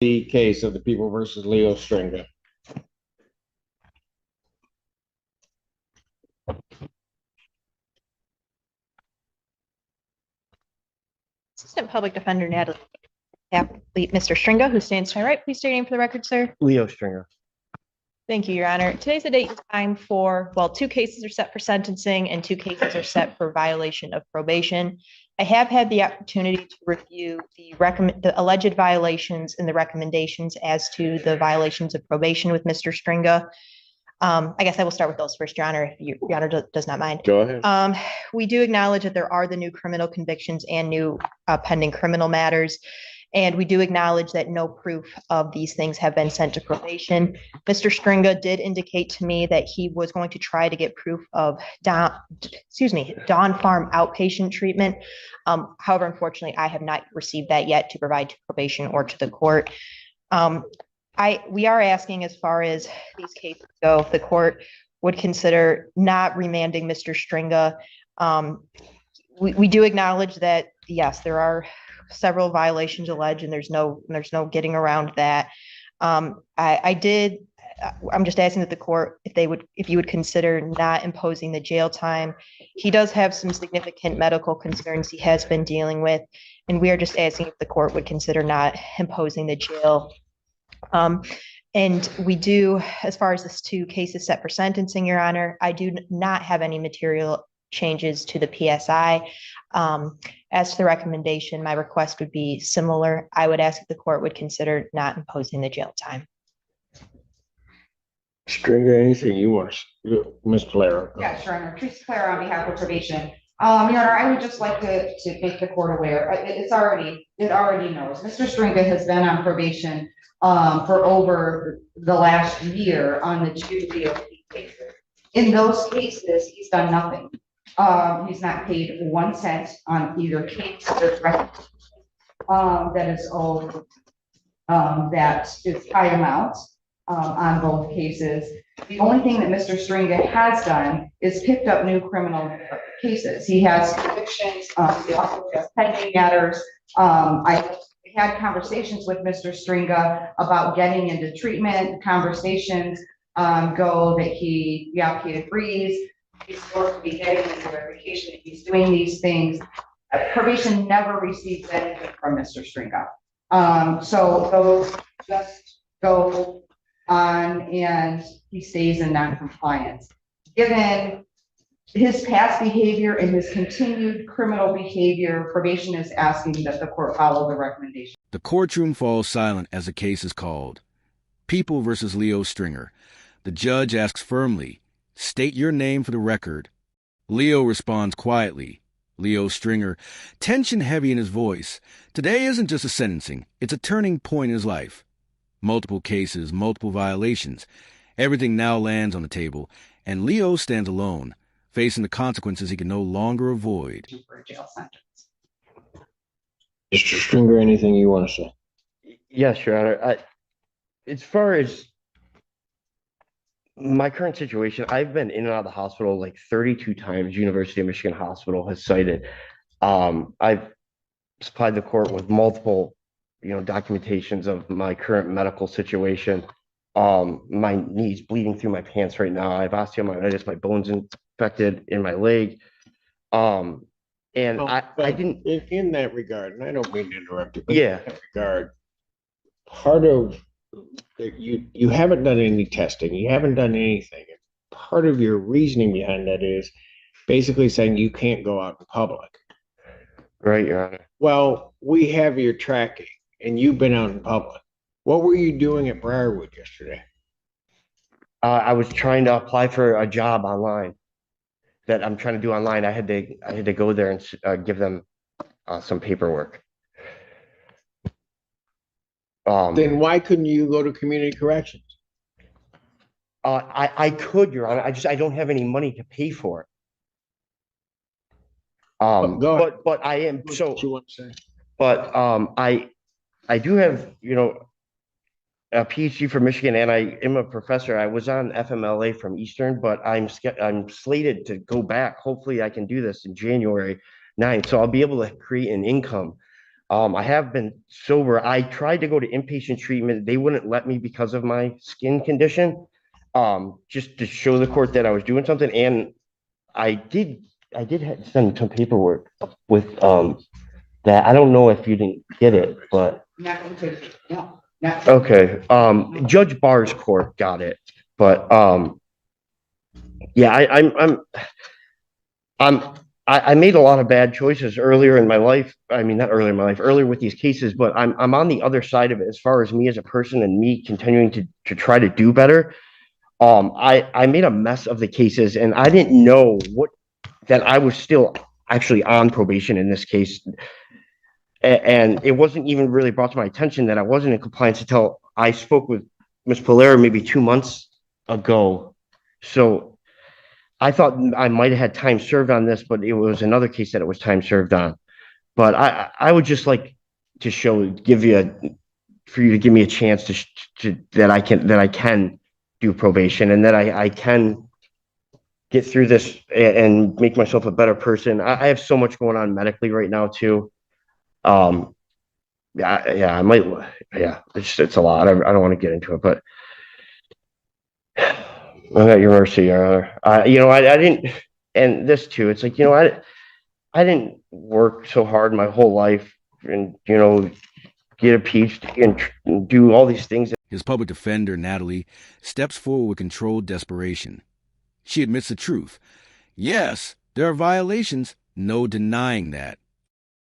The case of the People versus Leo Stringer. Assistant Public Defender Natalie Mr. Stringa, who stands to my right. Please state your name for the record, sir. Leo Stringer. Thank you, Your Honor. Today's the date and time for, well, 2 cases are set for sentencing and 2 cases are set for violation of probation. I have had the opportunity to review the alleged violations and the recommendations as to the violations of probation with Mr. Stringa. I guess I will start with those first, Your Honor, if Your Honor does not mind. Go ahead. We do acknowledge that there are the new criminal convictions and new pending criminal matters. And we do acknowledge that no proof of these things have been sent to probation. Mr. Stringa did indicate to me that he was going to try to get proof of Dawn Farm outpatient treatment. However, unfortunately, I have not received that yet to provide to probation or to the court. We are asking, as far as these cases go, if the court would consider not remanding Mr. Stringa. We do acknowledge that, yes, there are several violations alleged, and there's no getting around that. I'm just asking that the court, if you would consider not imposing the jail time. He does have some significant medical concerns he has been dealing with, and we are just asking if the court would consider not imposing the jail. And we do, as far as this 2 cases set for sentencing, Your Honor, I do not have any material changes to the PSI. As to the recommendation, my request would be similar. I would ask if the court would consider not imposing the jail time. Stringer, anything you want to, Ms. Clara? Yeah, sure. I'm Teresa Clara on behalf of probation. Your Honor, I would just like to make the court aware. It already knows. Mr. Stringa has been on probation for over the last year on the 2 DOP cases. In those cases, he's done nothing. He's not paid 1 cent on either case or that is owed. That is high amounts on both cases. The only thing that Mr. Stringa has done is picked up new criminal cases. He has convictions. He also has pending matters. I had conversations with Mr. Stringa about getting into treatment. Conversations go that he agrees. He's supposed to be getting this verification. He's doing these things. Probation never receives anything from Mr. Stringa. So those just go on, and he stays in non-compliance. Given his past behavior and his continued criminal behavior, probation is asking that the court follow the recommendation. The courtroom falls silent as the case is called. People versus Leo Stringer. The judge asks firmly, "State your name for the record." Leo responds quietly. Leo Stringer, tension heavy in his voice. Today isn't just a sentencing, it's a turning point in his life. Multiple cases, multiple violations. Everything now lands on the table, and Leo stands alone, facing the consequences he can no longer avoid. For a jail sentence. Mr. Stringer, anything you want to say? Yes, Your Honor. As far as my current situation, I've been in and out of the hospital like 32 times. University of Michigan Hospital has cited. I've supplied the court with multiple, documentations of my current medical situation. My knee's bleeding through my pants right now. I have osteomyelitis. My bone's infected in my leg. I didn't. In that regard, and I don't mean to interrupt you, but yeah, in that regard, part of you haven't done any testing, you haven't done anything. Part of your reasoning behind that is basically saying you can't go out in public. Right, Your Honor. Well, we have your tracking, and you've been out in public. What were you doing at Briarwood yesterday? I was trying to apply for a job online that I'm trying to do online. I had to go there and give them some paperwork. Then why couldn't you go to community corrections? I could, Your Honor. I don't have any money to pay for it. Go ahead. But I am so. What you want to say? But I do have a PhD from Michigan, and I am a professor. I was on FMLA from Eastern, but I'm slated to go back. Hopefully, I can do this in January 9th, so I'll be able to create an income I have been sober. I tried to go to inpatient treatment. They wouldn't let me because of my skin condition. Just to show the court that I was doing something. And I did send some paperwork with, that. I don't know if you didn't get it, but Not going to, no, not. okay. Judge Barr's court got it, but, yeah, I made a lot of bad choices earlier in my life. I mean, not earlier in my life, earlier with these cases, but I'm on the other side of it as far as me as a person and me continuing to try to do better. I made a mess of the cases and I didn't know that I was still actually on probation in this case. And it wasn't even really brought to my attention that I wasn't in compliance until I spoke with Ms. Polera maybe 2 months ago. So I thought I might have had time served on this, but it was another case that it was time served on. But I would just like to for you to give me a chance that I can do probation and that I can get through this and make myself a better person. I have so much going on medically right now too. Yeah, I might, yeah, it's a lot. I don't want to get into it, but I'm at your mercy, Your Honor. I didn't, and this too, it's like, I didn't work so hard my whole life and, get a PhD and do all these things. His public defender, Natalie, steps forward with controlled desperation. She admits the truth. Yes, there are violations, no denying that.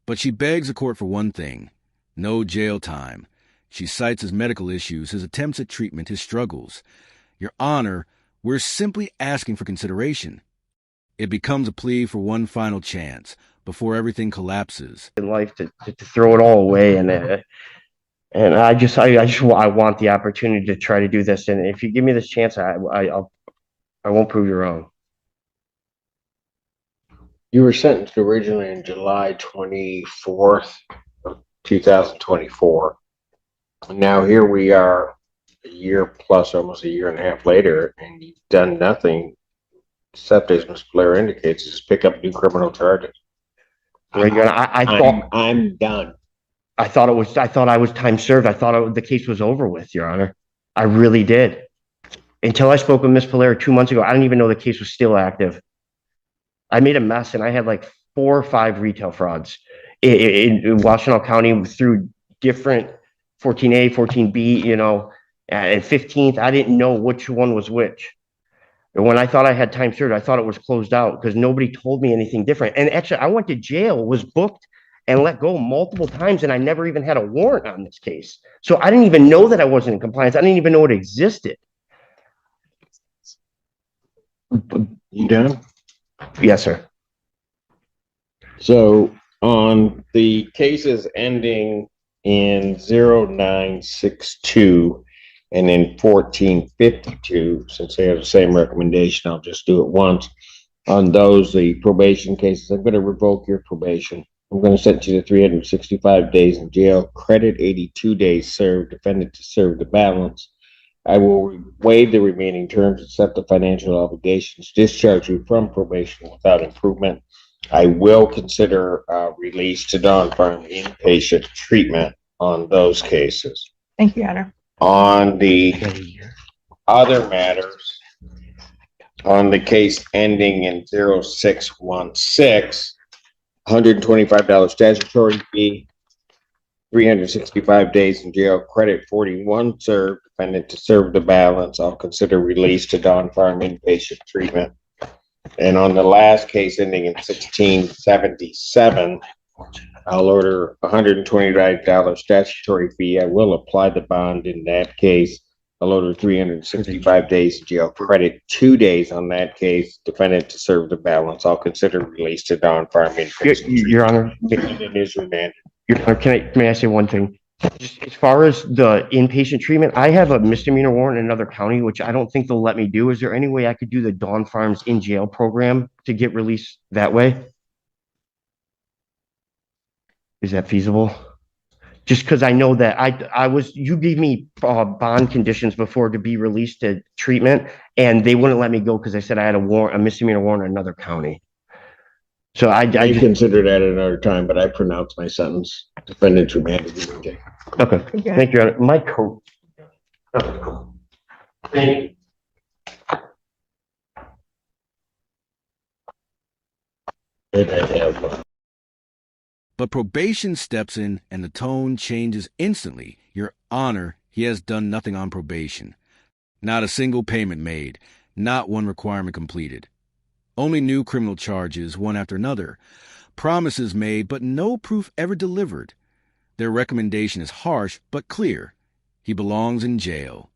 But she begs the court for one thing: no jail time. She cites his medical issues, his attempts at treatment, his struggles. Your Honor, we're simply asking for consideration. It becomes a plea for one final chance before everything collapses. In life to throw it all away, and I want the opportunity to try to do this. And if you give me this chance, I won't prove you wrong. You were sentenced originally in July 24th, 2024. Now here we are a year plus, almost a year and a half later, and you've done nothing except, as Ms. Blair indicates, just pick up new criminal charges. Right, I thought I'm done. I thought I was time served. I thought the case was over with, Your Honor. I really did. Until I spoke with Ms. Polera 2 months ago, I didn't even know the case was still active. I made a mess, and I had like 4 or 5 retail frauds in Washtenaw County through different 14A, 14B, and 15th. I didn't know which one was which. And when I thought I had time served, I thought it was closed out because nobody told me anything different. And actually, I went to jail, was booked, and let go multiple times, and I never even had a warrant on this case. So I didn't even know that I wasn't in compliance. I didn't even know it existed. You done? Yes, sir. So on the cases ending in 0962 and in 1452, since they have the same recommendation, I'll just do it once. On those, the probation cases, I'm going to revoke your probation. I'm going to sentence you to 365 days in jail, credit 82 days served, defendant to serve the balance. I will waive the remaining terms, accept the financial obligations, discharge you from probation without improvement. I will consider release to Dawn Farm inpatient treatment on those cases. Thank you, Your Honor. On the other matters, on the case ending in 0616, $125 statutory fee, 365 days in jail, credit 41 served, defendant to serve the balance. I'll consider release to Dawn Farm inpatient treatment. And on the last case ending in 1677, I'll order $129 statutory fee. I will apply the bond in that case. I'll order 365 days in jail, credit 2 days on that case, defendant to serve the balance. I'll consider release to Dawn Farm inpatient treatment. Your Honor, Defendant is remanded. Your Honor, may I say one thing? Just as far as the inpatient treatment, I have a misdemeanor warrant in another county, which I don't think they'll let me do. Is there any way I could do the Dawn Farms in jail program to get released that way? Is that feasible? Just because I know that you gave me bond conditions before to be released to treatment, and they wouldn't let me go because I said I had a misdemeanor warrant in another county. So I I just, consider that another time, but I pronounced my sentence. Defendant's remanded. Okay. okay, thank you, Your Honor. My coat. Okay, cool. Thank you. Did I have, But probation steps in and the tone changes instantly. Your Honor, he has done nothing on probation. Not a single payment made, not one requirement completed. Only new criminal charges, one after another. Promises made, but no proof ever delivered. Their recommendation is harsh, but clear. He belongs in jail.